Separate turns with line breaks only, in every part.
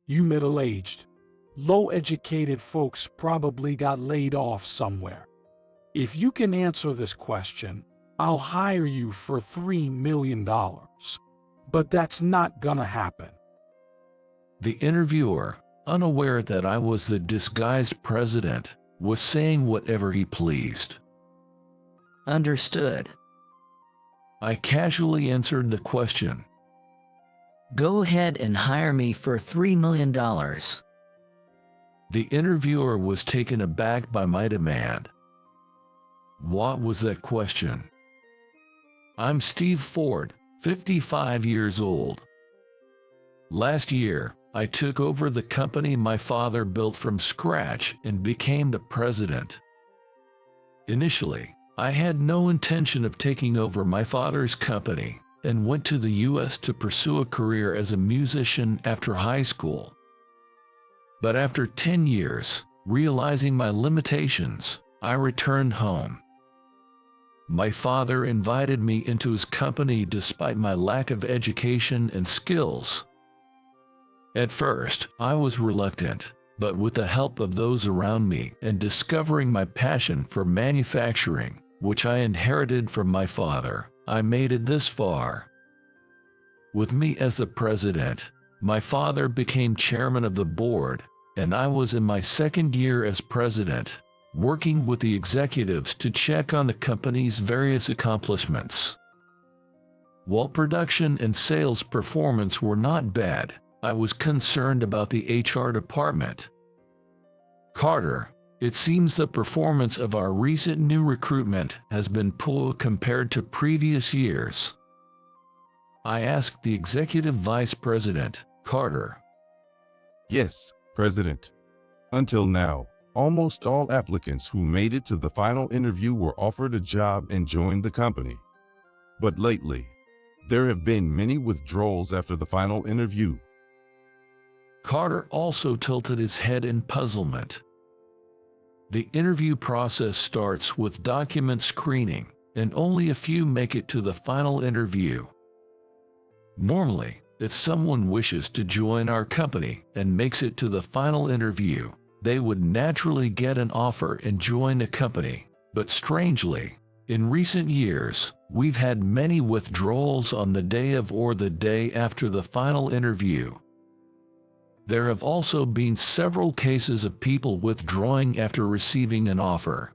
You middle-aged, low-educated folks probably got laid off somewhere. If you can answer this question, I'll hire you for $3 million. But that's not gonna happen.
The interviewer, unaware that I was the disguised president, was saying whatever he pleased.
Understood.
I casually answered the question.
Go ahead and hire me for $3 million.
The interviewer was taken aback by my demand. What was that question? I'm Steve Ford, 55 years old. Last year, I took over the company my father built from scratch and became the president. Initially, I had no intention of taking over my father's company and went to the U.S. to pursue a career as a musician after high school. But after 10 years, realizing my limitations, I returned home. My father invited me into his company despite my lack of education and skills. At first, I was reluctant, but with the help of those around me and discovering my passion for manufacturing, which I inherited from my father, I made it this far. With me as the president, my father became chairman of the board, and I was in my second year as president, working with the executives to check on the company's various accomplishments. While production and sales performance were not bad, I was concerned about the HR department. Carter, it seems the performance of our recent new recruitment has been poor compared to previous years. I asked the executive vice president, Carter.
Yes, President. Until now, almost all applicants who made it to the final interview were offered a job and joined the company. But lately, there have been many withdrawals after the final interview.
Carter also tilted his head in puzzlement. The interview process starts with document screening, and only a few make it to the final interview. Normally, if someone wishes to join our company and makes it to the final interview, they would naturally get an offer and join the company. But strangely, in recent years, we've had many withdrawals on the day of or the day after the final interview. There have also been several cases of people withdrawing after receiving an offer.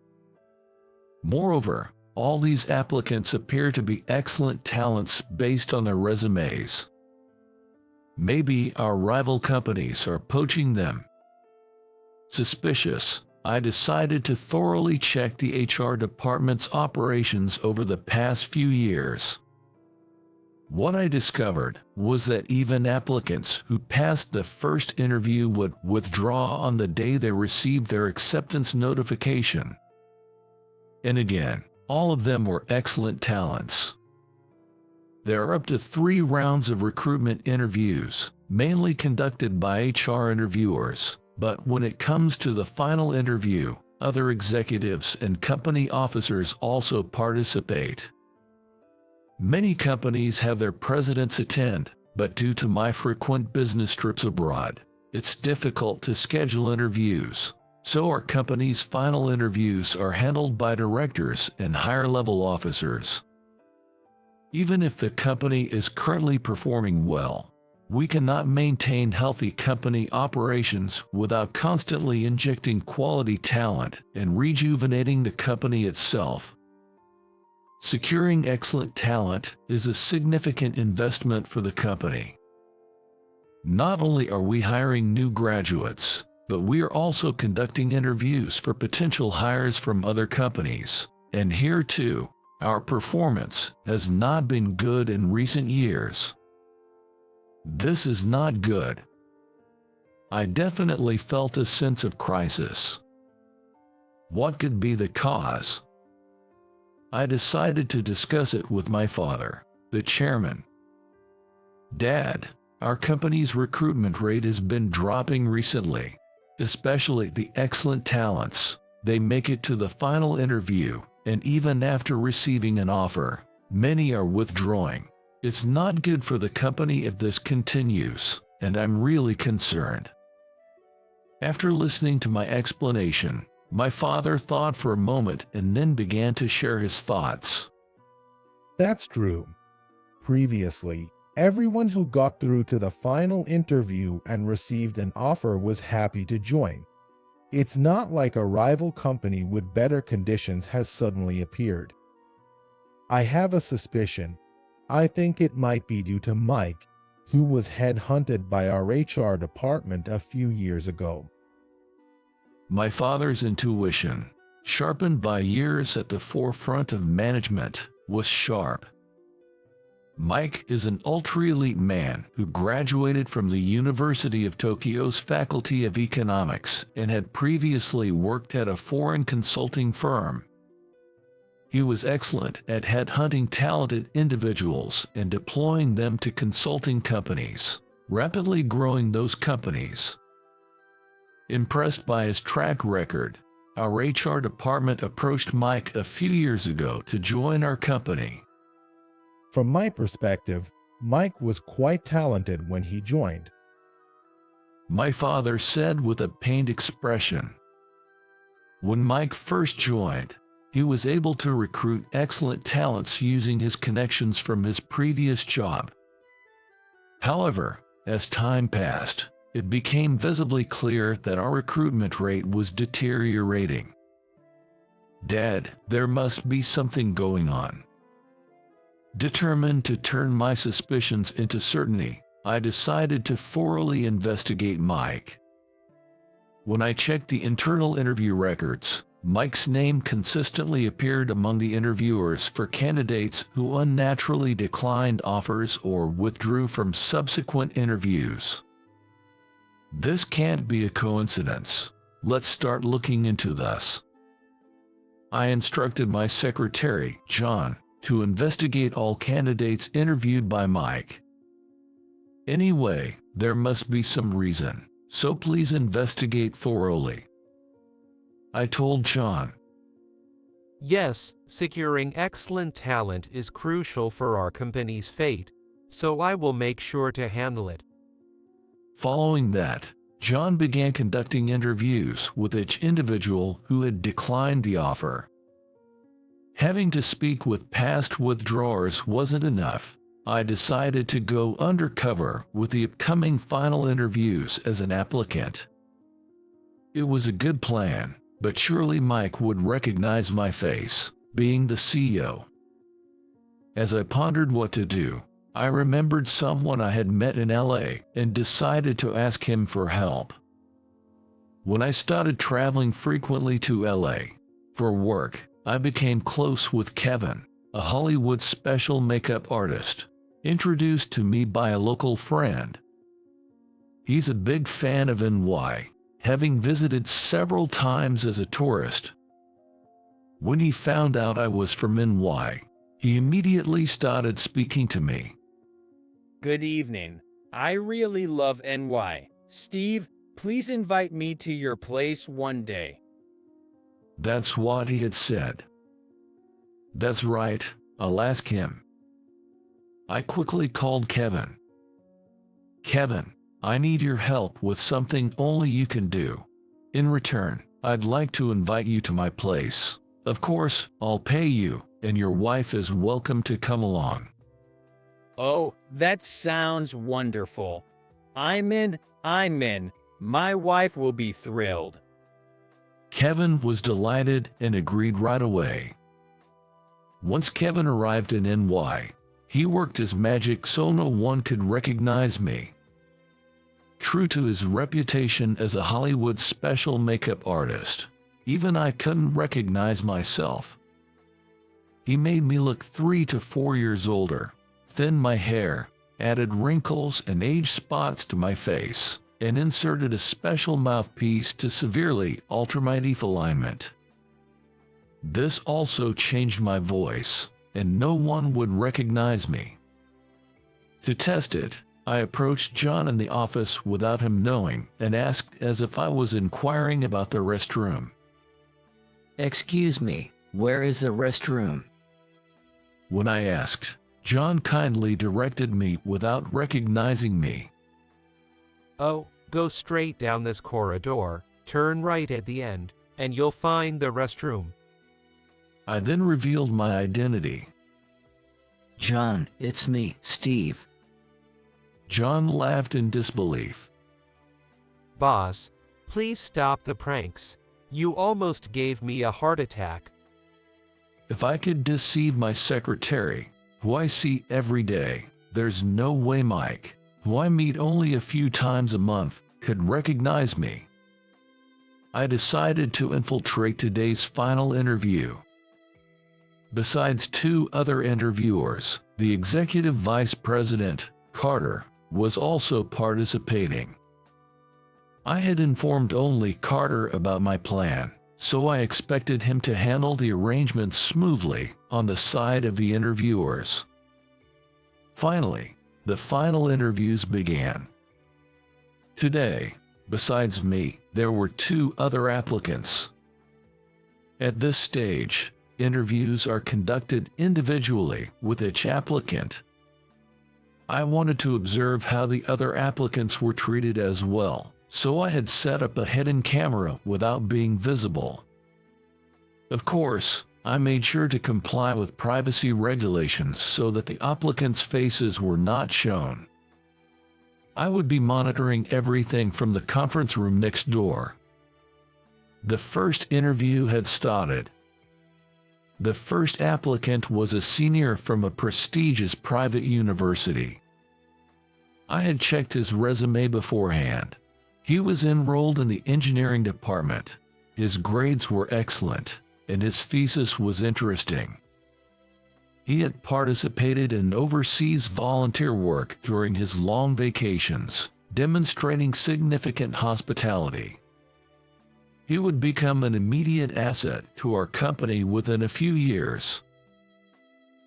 Moreover, all these applicants appear to be excellent talents based on their resumes. Maybe our rival companies are poaching them. Suspicious, I decided to thoroughly check the HR department's operations over the past few years. What I discovered was that even applicants who passed the first interview would withdraw on the day they received their acceptance notification. And again, all of them were excellent talents. There are up to 3 rounds of recruitment interviews, mainly conducted by HR interviewers, but when it comes to the final interview, other executives and company officers also participate. Many companies have their presidents attend, but due to my frequent business trips abroad, it's difficult to schedule interviews. So our company's final interviews are handled by directors and higher-level officers. Even if the company is currently performing well, we cannot maintain healthy company operations without constantly injecting quality talent and rejuvenating the company itself. Securing excellent talent is a significant investment for the company. Not only are we hiring new graduates, but we are also conducting interviews for potential hires from other companies. And here too, our performance has not been good in recent years. This is not good. I definitely felt a sense of crisis. What could be the cause? I decided to discuss it with my father, the chairman. Dad, our company's recruitment rate has been dropping recently, especially the excellent talents. They make it to the final interview, and even after receiving an offer, many are withdrawing. It's not good for the company if this continues. and I'm really concerned." After listening to my explanation, my father thought for a moment and then began to share his thoughts.
That's true. Previously, everyone who got through to the final interview and received an offer was happy to join. It's not like a rival company with better conditions has suddenly appeared. I have a suspicion. I think it might be due to Mike, who was headhunted by our HR department a few years ago.
My father's intuition, sharpened by years at the forefront of management, was sharp. Mike is an ultra-elite man who graduated from the University of Tokyo's Faculty of Economics and had previously worked at a foreign consulting firm. He was excellent at headhunting talented individuals and deploying them to consulting companies, rapidly growing those companies. Impressed by his track record, our HR department approached Mike a few years ago to join our company.
From my perspective, Mike was quite talented when he joined.
My father said with a pained expression. When Mike first joined, he was able to recruit excellent talents using his connections from his previous job. However, as time passed, it became visibly clear that our recruitment rate was deteriorating. "Dad, there must be something going on." Determined to turn my suspicions into certainty, I decided to thoroughly investigate Mike. When I checked the internal interview records, Mike's name consistently appeared among the interviewers for candidates who unnaturally declined offers or withdrew from subsequent interviews. This can't be a coincidence. Let's start looking into this. I instructed my secretary, John, to investigate all candidates interviewed by Mike. Anyway, there must be some reason, so please investigate thoroughly. I told John.
Yes, securing excellent talent is crucial for our company's fate, so I will make sure to handle it.
Following that, John began conducting interviews with each individual who had declined the offer. Having to speak with past withdrawers wasn't enough. I decided to go undercover with the upcoming final interviews as an applicant. It was a good plan, but surely Mike would recognize my face, being the CEO. As I pondered what to do, I remembered someone I had met in LA and decided to ask him for help. When I started traveling frequently to LA for work, I became close with Kevin, a Hollywood special makeup artist, introduced to me by a local friend. He's a big fan of NY, having visited several times as a tourist. When he found out I was from NY, he immediately started speaking to me.
"Good evening. I really love NY. Steve, please invite me to your place one day."
That's what he had said. That's right, I'll ask him. I quickly called Kevin. "Kevin, I need your help with something only you can do. In return, I'd like to invite you to my place. Of course, I'll pay you, and your wife is welcome to come along."
"Oh, that sounds wonderful. I'm in. My wife will be thrilled."
Kevin was delighted and agreed right away. Once Kevin arrived in NY, he worked his magic so no one could recognize me. True to his reputation as a Hollywood special makeup artist, even I couldn't recognize myself. He made me look 3 to 4 years older, thinned my hair, added wrinkles and age spots to my face, and inserted a special mouthpiece to severely alter my teeth alignment. This also changed my voice, and no one would recognize me. To test it, I approached John in the office without him knowing and asked as if I was inquiring about the restroom.
Excuse me, where is the restroom?
When I asked, John kindly directed me without recognizing me.
Oh, go straight down this corridor, turn right at the end, and you'll find the restroom.
I then revealed my identity.
John, it's me, Steve.
John laughed in disbelief.
Boss, please stop the pranks. You almost gave me a heart attack.
If I could deceive my secretary, who I see every day, there's no way Mike, who I meet only a few times a month, could recognize me. I decided to infiltrate today's final interview. Besides two other interviewers, the executive vice president, Carter, was also participating. I had informed only Carter about my plan, so I expected him to handle the arrangements smoothly on the side of the interviewers. Finally, the final interviews began. Today, besides me, there were two other applicants. At this stage, interviews are conducted individually with each applicant. I wanted to observe how the other applicants were treated as well, so I had set up a hidden camera without being visible. Of course, I made sure to comply with privacy regulations so that the applicants' faces were not shown. I would be monitoring everything from the conference room next door. The first interview had started. The first applicant was a senior from a prestigious private university. I had checked his resume beforehand. He was enrolled in the engineering department. His grades were excellent, and his thesis was interesting. He had participated in overseas volunteer work during his long vacations, demonstrating significant hospitality. He would become an immediate asset to our company within a few years.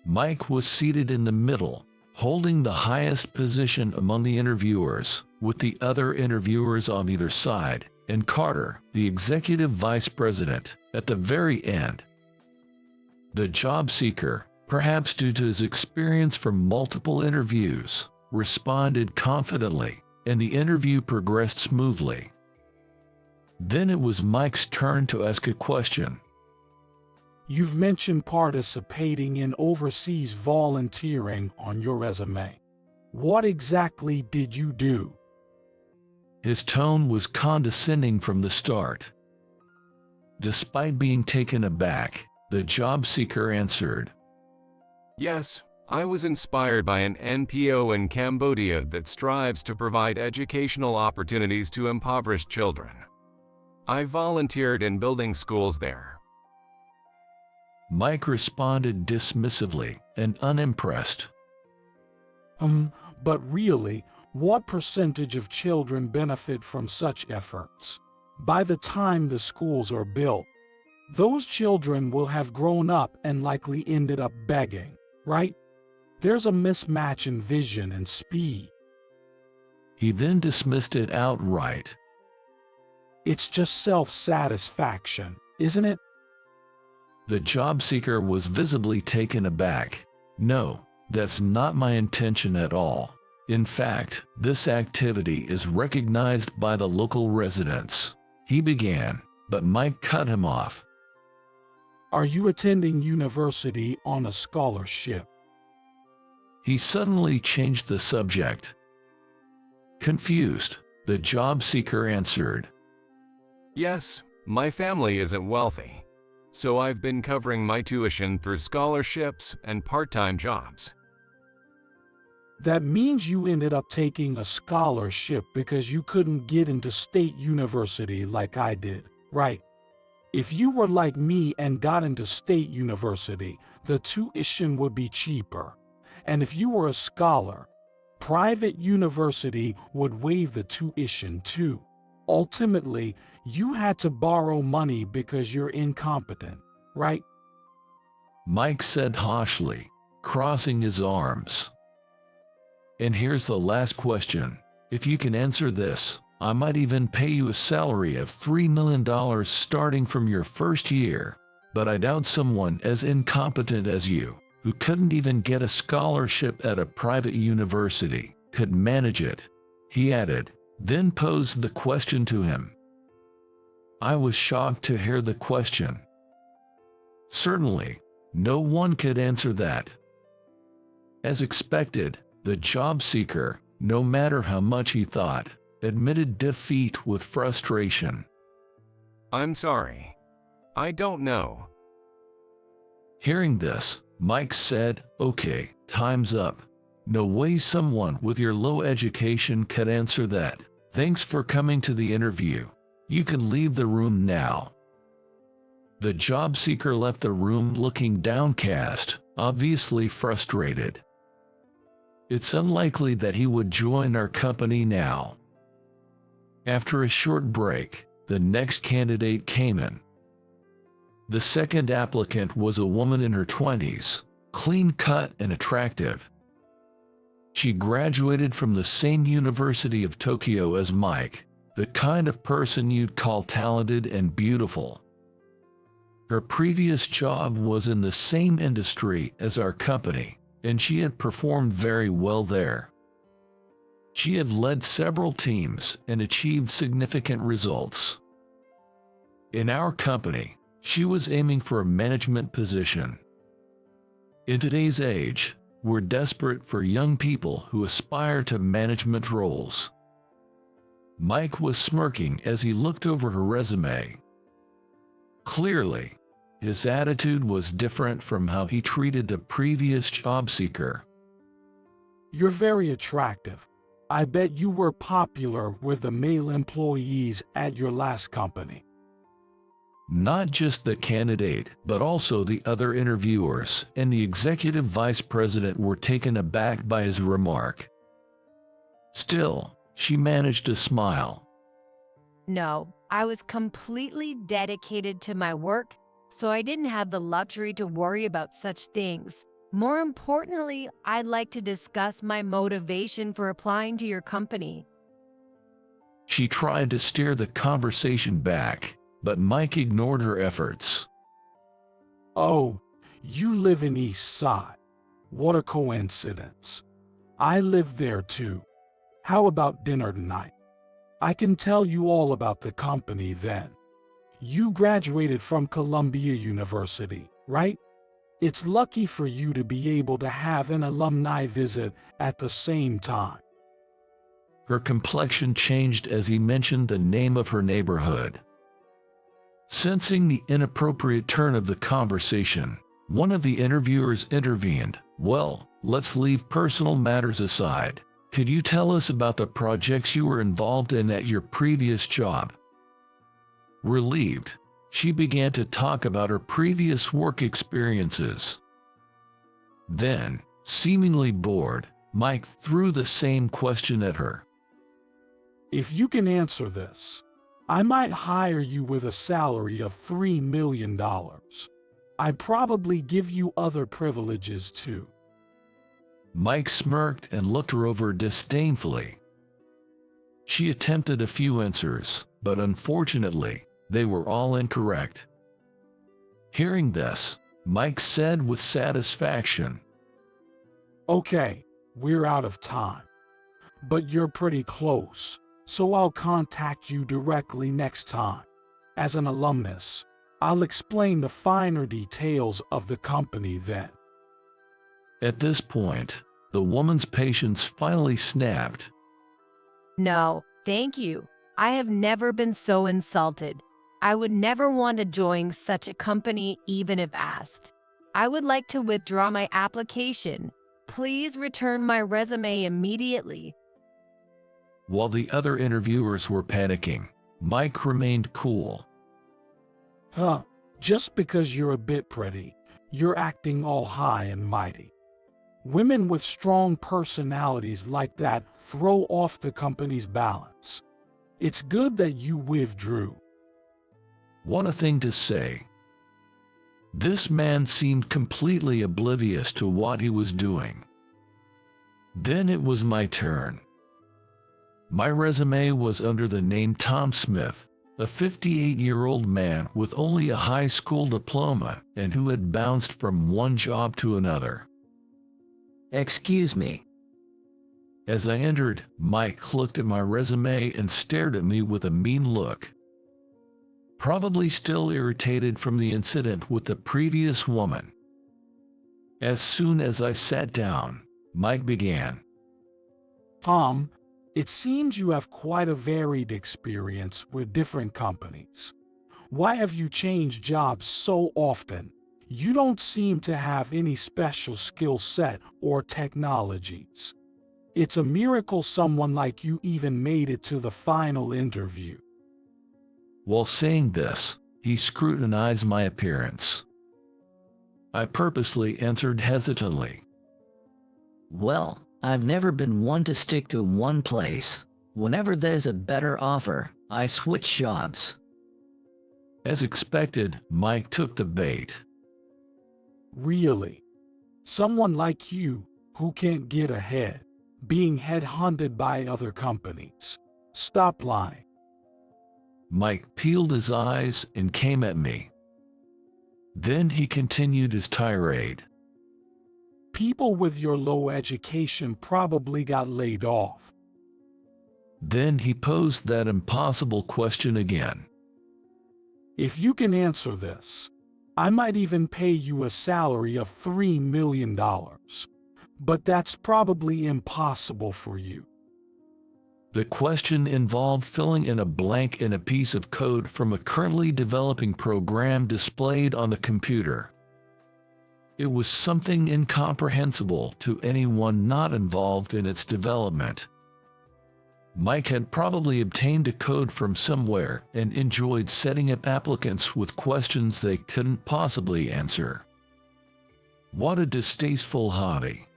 Mike was seated in the middle, holding the highest position among the interviewers, with the other interviewers on either side, and Carter, the executive vice president, at the very end. The job seeker, perhaps due to his experience from multiple interviews, responded confidently, and the interview progressed smoothly. Then it was Mike's turn to ask a question.
You've mentioned participating in overseas volunteering on your resume. What exactly did you do?
His tone was condescending from the start. Despite being taken aback, the job seeker answered,
Yes, I was inspired by an NPO in Cambodia that strives to provide educational opportunities to impoverished children. I volunteered in building schools there.
Mike responded dismissively and unimpressed.
But really, what percentage of children benefit from such efforts? By the time the schools are built, those children will have grown up and likely ended up begging, right? There's a mismatch in vision and speed.
He then dismissed it outright.
It's just self-satisfaction, isn't it?
The job seeker was visibly taken aback. No, that's not my intention at all. In fact, this activity is recognized by the local residents. He began, but Mike cut him off.
Are you attending university on a scholarship?
He suddenly changed the subject. Confused, the job seeker answered,
Yes, my family isn't wealthy, so I've been covering my tuition through scholarships and part-time jobs.
That means you ended up taking a scholarship because you couldn't get into state university like I did, right? If you were like me and got into state university, the tuition would be cheaper. And if you were a scholar, private university would waive the tuition too. Ultimately, you had to borrow money because you're incompetent, right?
Mike said harshly, crossing his arms. And here's the last question. If you can answer this, I might even pay you a salary of $3 million starting from your first year. But I doubt someone as incompetent as you, who couldn't even get a scholarship at a private university, could manage it. He added, then posed the question to him. I was shocked to hear the question. Certainly, no one could answer that. As expected, the job seeker, no matter how much he thought, admitted defeat with frustration.
I'm sorry. I don't know.
Hearing this, Mike said, "Okay, time's up. No way someone with your low education could answer that. Thanks for coming to the interview. You can leave the room now." The job seeker left the room looking downcast, obviously frustrated. It's unlikely that he would join our company now. After a short break, the next candidate came in. The second applicant was a woman in her 20s, clean-cut and attractive. She graduated from the same University of Tokyo as Mike, the kind of person you'd call talented and beautiful. Her previous job was in the same industry as our company, and she had performed very well there. She had led several teams and achieved significant results. In our company, she was aiming for a management position. In today's age, we're desperate for young people who aspire to management roles. Mike was smirking as he looked over her resume. Clearly, his attitude was different from how he treated the previous job seeker.
You're very attractive. I bet you were popular with the male employees at your last company.
Not just the candidate, but also the other interviewers and the executive vice president were taken aback by his remark. Still, she managed to smile.
No, I was completely dedicated to my work, so I didn't have the luxury to worry about such things. More importantly, I'd like to discuss my motivation for applying to your company.
She tried to steer the conversation back, but Mike ignored her efforts.
Oh, you live in East Side. What a coincidence. I live there too. How about dinner tonight? I can tell you all about the company then. You graduated from Columbia University, right? It's lucky for you to be able to have an alumni visit at the same time.
Her complexion changed as he mentioned the name of her neighborhood. Sensing the inappropriate turn of the conversation, one of the interviewers intervened. Well, let's leave personal matters aside. Could you tell us about the projects you were involved in at your previous job? Relieved, she began to talk about her previous work experiences. Then, seemingly bored, Mike threw the same question at her.
If you can answer this, I might hire you with a salary of $3 million. I'd probably give you other privileges too.
Mike smirked and looked her over disdainfully. She attempted a few answers, but unfortunately, they were all incorrect. Hearing this, Mike said with satisfaction,
Okay, we're out of time. But you're pretty close, so I'll contact you directly next time. As an alumnus, I'll explain the finer details of the company then.
At this point, the woman's patience finally snapped.
No, thank you. I have never been so insulted. I would never want to join such a company even if asked. I would like to withdraw my application. Please return my resume immediately.
While the other interviewers were panicking, Mike remained cool.
Just because you're a bit pretty, you're acting all high and mighty. Women with strong personalities like that throw off the company's balance. It's good that you withdrew.
What a thing to say. This man seemed completely oblivious to what he was doing. Then it was my turn. My resume was under the name Tom Smith, a 58-year-old man with only a high school diploma and who had bounced from one job to another.
Excuse me.
As I entered, Mike looked at my resume and stared at me with a mean look. Probably still irritated from the incident with the previous woman. As soon as I sat down, Mike began.
Tom, it seems you have quite a varied experience with different companies. Why have you changed jobs so often? You don't seem to have any special skill set or technologies. It's a miracle someone like you even made it to the final interview.
While saying this, he scrutinized my appearance. I purposely answered hesitantly.
Well, I've never been one to stick to one place. Whenever there's a better offer, I switch jobs.
As expected, Mike took the bait.
Really? Someone like you, who can't get ahead, being headhunted by other companies. Stop lying.
Mike peeled his eyes and came at me. Then he continued his tirade.
People with your low education probably got laid off.
Then he posed that impossible question again.
If you can answer this, I might even pay you a salary of $3 million. But that's probably impossible for you.
The question involved filling in a blank in a piece of code from a currently developing program displayed on the computer. It was something incomprehensible to anyone not involved in its development. Mike had probably obtained a code from somewhere and enjoyed setting up applicants with questions they couldn't possibly answer. What a distasteful hobby.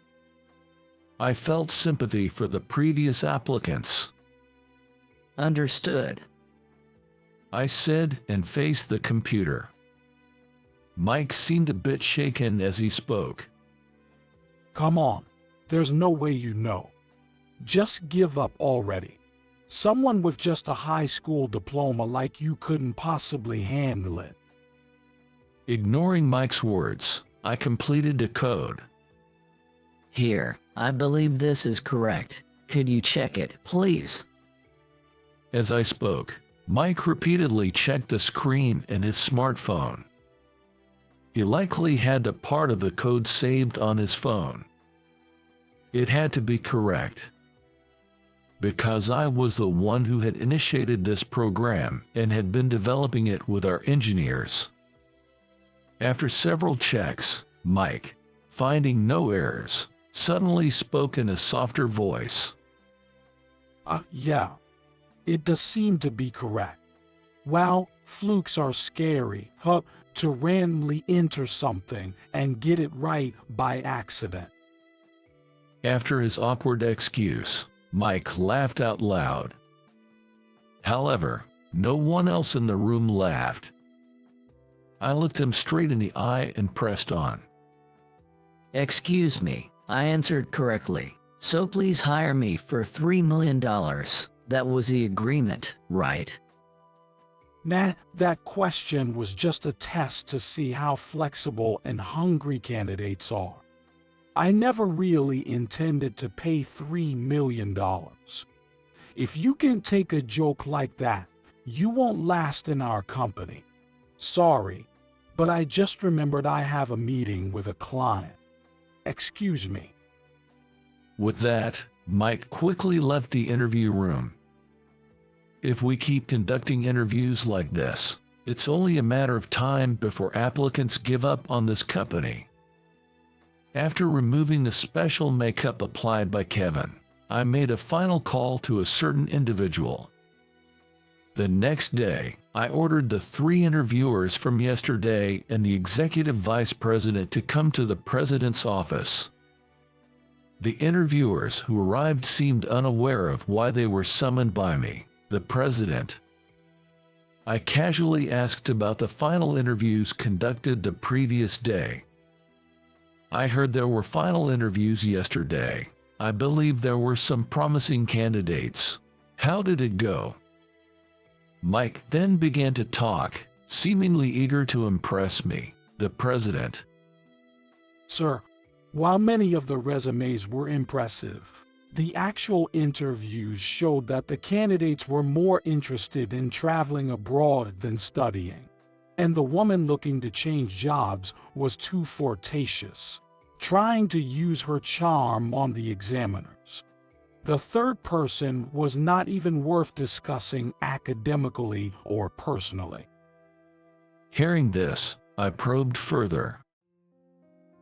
I felt sympathy for the previous applicants.
Understood.
I said and faced the computer. Mike seemed a bit shaken as he spoke.
Come on, there's no way you know. Just give up already. Someone with just a high school diploma like you couldn't possibly handle it.
Ignoring Mike's words, I completed the code.
Here, I believe this is correct. Could you check it, please?
As I spoke, Mike repeatedly checked the screen in his smartphone. He likely had a part of the code saved on his phone. It had to be correct. Because I was the one who had initiated this program and had been developing it with our engineers. After several checks, Mike, finding no errors, suddenly spoke in a softer voice.
Yeah. It does seem to be correct. Wow, flukes are scary, to randomly enter something and get it right by accident.
After his awkward excuse, Mike laughed out loud. However, no one else in the room laughed. I looked him straight in the eye and pressed on.
Excuse me, I answered correctly. So please hire me for $3 million. That was the agreement, right?
Nah, that question was just a test to see how flexible and hungry candidates are. I never really intended to pay $3 million. If you can take a joke like that, you won't last in our company. Sorry, but I just remembered I have a meeting with a client. Excuse me.
With that, Mike quickly left the interview room. If we keep conducting interviews like this, it's only a matter of time before applicants give up on this company. After removing the special makeup applied by Kevin, I made a final call to a certain individual. The next day, I ordered the 3 interviewers from yesterday and the executive vice president to come to the president's office. The interviewers who arrived seemed unaware of why they were summoned by me, the president. I casually asked about the final interviews conducted the previous day. I heard there were final interviews yesterday. I believe there were some promising candidates. How did it go? Mike then began to talk, seemingly eager to impress me, the president.
Sir, while many of the resumes were impressive, The actual interviews showed that the candidates were more interested in traveling abroad than studying, and the woman looking to change jobs was too flirtatious, trying to use her charm on the examiners. The third person was not even worth discussing academically or personally.
Hearing this, I probed further.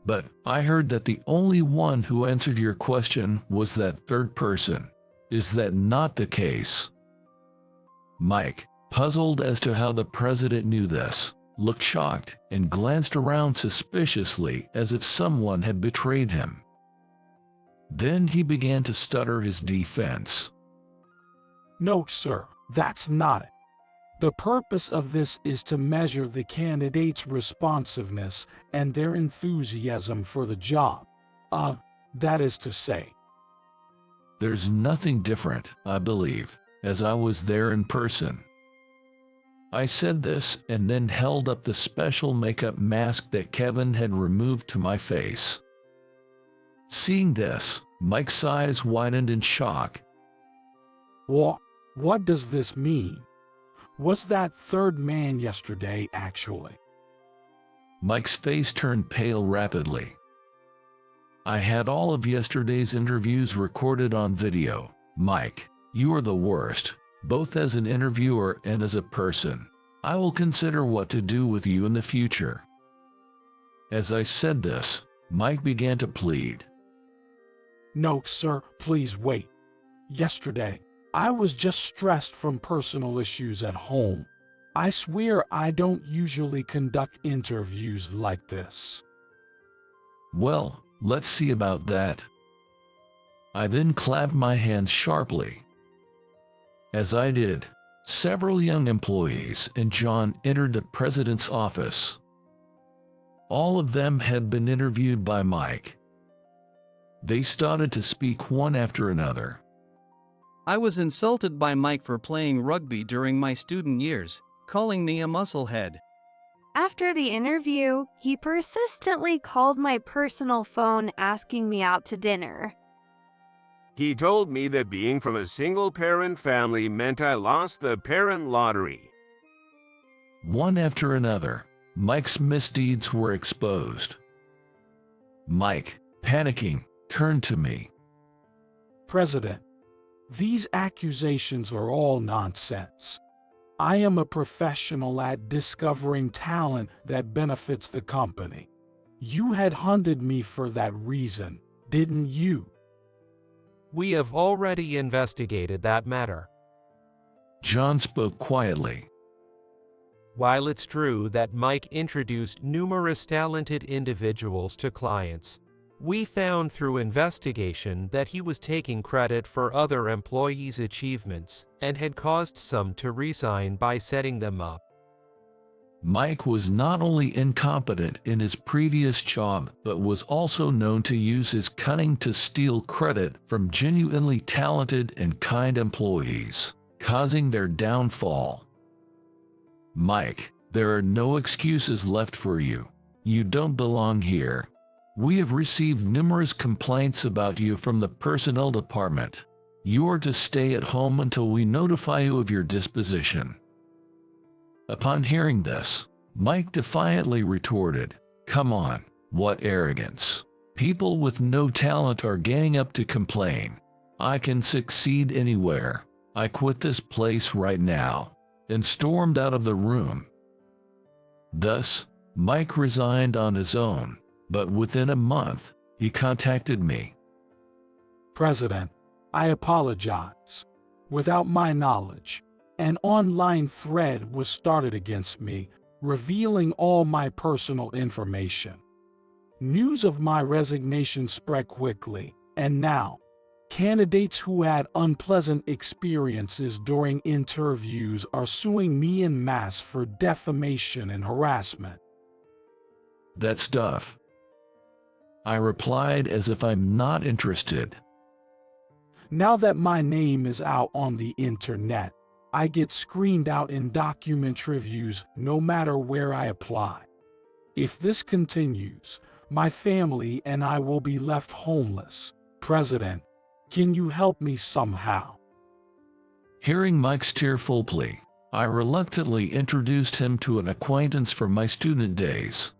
But I heard that the only one who answered your question was that third person. Is that not the case? Mike, puzzled as to how the president knew this, looked shocked and glanced around suspiciously as if someone had betrayed him. Then he began to stutter his defense.
No, sir, that's not it. The purpose of this is to measure the candidate's responsiveness and their enthusiasm for the job. That is to say.
There's nothing different, I believe, as I was there in person. I said this and then held up the special makeup mask that Kevin had removed to my face. Seeing this, Mike's eyes widened in shock.
What does this mean? Was that third man yesterday, actually?
Mike's face turned pale rapidly. I had all of yesterday's interviews recorded on video. Mike, you are the worst, both as an interviewer and as a person. I will consider what to do with you in the future. As I said this, Mike began to plead.
No, sir, please wait. Yesterday, I was just stressed from personal issues at home. I swear I don't usually conduct interviews like this.
Well, let's see about that. I then clapped my hands sharply. As I did, several young employees and John entered the president's office. All of them had been interviewed by Mike. They started to speak one after another.
I was insulted by Mike for playing rugby during my student years, calling me a musclehead.
After the interview, he persistently called my personal phone asking me out to dinner.
He told me that being from a single-parent family meant I lost the parent lottery.
One after another, Mike's misdeeds were exposed. Mike, panicking, turned to me.
President, these accusations are all nonsense. I am a professional at discovering talent that benefits the company. You had hunted me for that reason, didn't you?
We have already investigated that matter.
John spoke quietly.
While it's true that Mike introduced numerous talented individuals to clients, we found through investigation that he was taking credit for other employees' achievements and had caused some to resign by setting them up.
Mike was not only incompetent in his previous job, but was also known to use his cunning to steal credit from genuinely talented and kind employees, causing their downfall. Mike, there are no excuses left for you. You don't belong here. We have received numerous complaints about you from the personnel department. You are to stay at home until we notify you of your disposition. Upon hearing this, Mike defiantly retorted, "Come on, what arrogance. People with no talent are ganging up to complain. I can succeed anywhere. I quit this place right now," and stormed out of the room. Thus, Mike resigned on his own, but within a month, he contacted me.
President, I apologize. Without my knowledge, an online thread was started against me, revealing all my personal information. News of my resignation spread quickly, and now, candidates who had unpleasant experiences during interviews are suing me en masse for defamation and harassment.
That stuff. I replied as if I'm not interested.
Now that my name is out on the internet, I get screened out in document reviews no matter where I apply. If this continues, my family and I will be left homeless. President, Can you help me somehow?
Hearing Mike's tearful plea, I reluctantly introduced him to an acquaintance from my student days.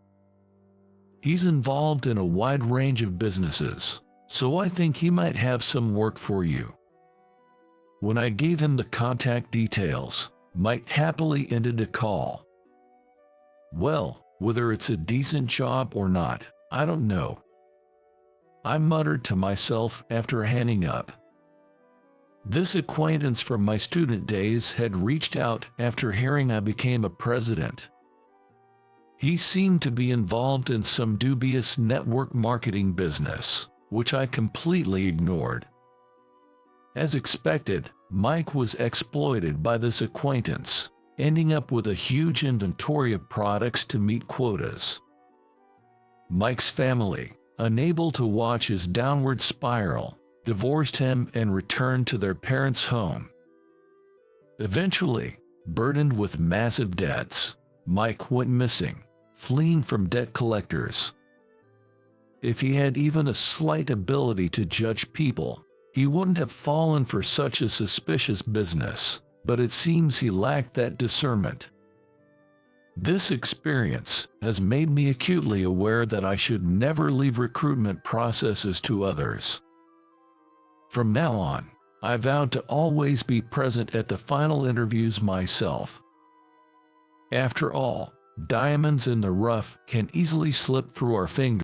He's involved in a wide range of businesses, so I think he might have some work for you. When I gave him the contact details, Mike happily ended the call. Well, whether it's a decent job or not, I don't know. I muttered to myself after hanging up. This acquaintance from my student days had reached out after hearing I became a president. He seemed to be involved in some dubious network marketing business, which I completely ignored. As expected, Mike was exploited by this acquaintance, ending up with a huge inventory of products to meet quotas. Mike's family, unable to watch his downward spiral, divorced him and returned to their parents' home. Eventually, burdened with massive debts, Mike went missing, fleeing from debt collectors. If he had even a slight ability to judge people, he wouldn't have fallen for such a suspicious business, but it seems he lacked that discernment. This experience has made me acutely aware that I should never leave recruitment processes to others. From now on, I vowed to always be present at the final interviews myself. After all, diamonds in the rough can easily slip through our fingers.